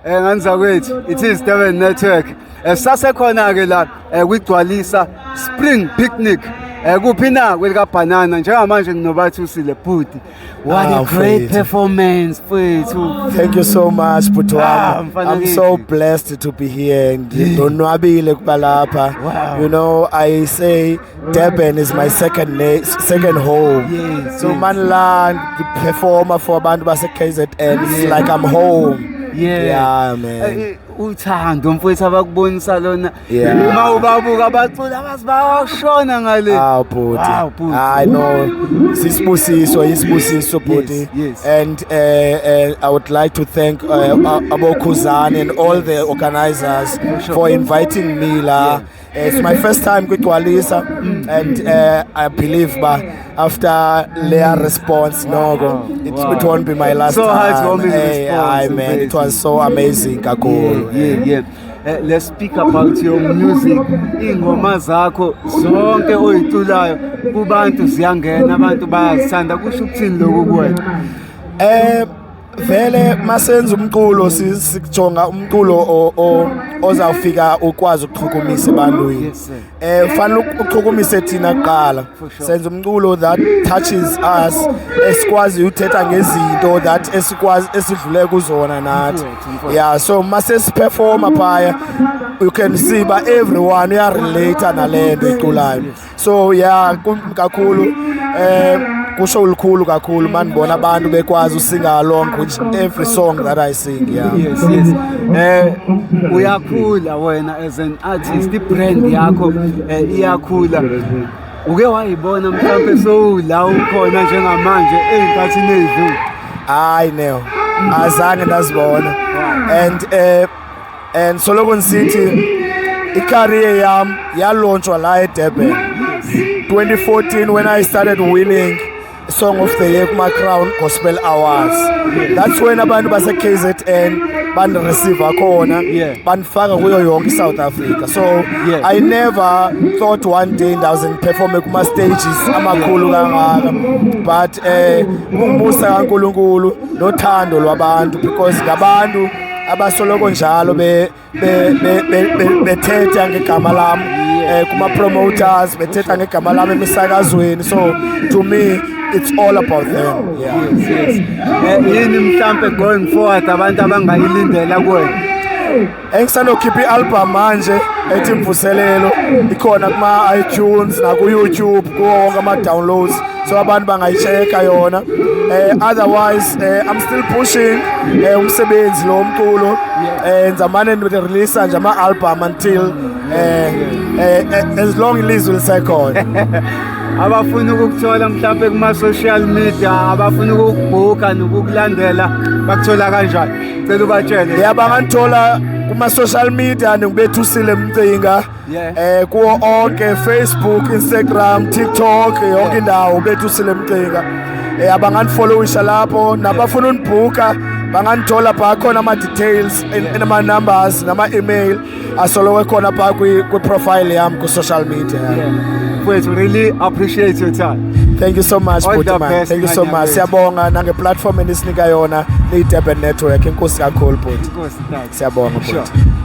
Nganza kwethu, it is Durban Network. Sasekhona ke la kwigcwalisa Spring Picnic. Kuphi na kwelika Banana njengamanje nginobathi usile bhuti. What a great performance mfethu. Thank you so much Butwami. I'm so blessed to be here. Ndonwabile kuba lapha. You know, I say Durban is my second home. Yes, so man land performer for abantu base KZN. It's like I'm home. Yeah man. Uthando mfowethu abakubonisa lona uma ubabuka abaculi abasibayoshona ngale bhuti I know sisibusiso bhuti. And I would like to thank Abokhuzani and all the organizers for inviting me la. It's my first time kwigcwalisa and I believe after their response it won't be my last time. Man, it was so amazing kakhulu. Let's speak about your music. Ingoma zakho zonke oyiculayo kubantu ziyangena abantu bayazithanda kusho ukuthini lokho kuwena? Vele masenza umculo sikujonga umculo ozawufika ukwazi ukuxhukumisa ebantwini. Fanele ukuxhukumise thina kuqala. Senza umculo that touches us, esikwazi uthetha ngezinto that esidlule kuzona nathi. Yeah, so mase siperforma phaya you can see everyone we are relate nalento iculayo. So yeah, kakhulu kusho ulukhulu kakhulu manibona abantu bekwazi usinga along with every song that I sing. Yes. Uyakhula wena as an artist, ibrand yakho iyakhula. Uke wayibona mhlawumbe sowula ukhona njengamanje ezikhathini ezidlule? Hayi no. Azange ndazibona. And Solomon City i-career yam yalaunchwa la eDurban 2014 when I started winning Song of the Year kuma Crown Gospel Awards. That's when abantu base KZN receive khona banifaka kuyo yonke South Africa. So I never thought one day ndawuze perform kuma stages amakhulu kangaka, but umusa kaNkulunkulu nothando lwabantu because ngabantu abasoloko njalo bethetha ngegama lami kuma promoters bethetha ngegama lami emisakazweni. So to me it's all about them. Yes. Yini mhlambe going forward abantu abangayilindela kuwena? Engisanokhipha i-album manje ethi Mvuselelo, ikhona kuma iTunes na ku YouTube kuwo wonke ama downloads, so abantu bangayicheka yona. Otherwise I'm still pushing umsebenzi lo mculo ngizamane release nje ama album until as long ilizwe lisekhona. Abafuna ukukuthola mhlawumbe kuma social media, abafuna ukukubhuka nokukulandela bakuthola kanjani? Cela ubatshele. Banganthola kuma social media ngibethusile Mcinga kuwo onke Facebook, Instagram, TikTok, yonke indawo bethusile Mcinga. Abanganfollowisha lapho nabafuna unibhuka banganthola pha khona ama details nama numbers nama email asolowe khona pha ku profile yami ku social media. We really appreciate your time. Thank you so much Bhuti. Thank you so much. Siyabonga nange platform enisinika yona le Durban Network. Inkosi kakhulu Bhuti. Inkosi. Siyabonga Bhuti.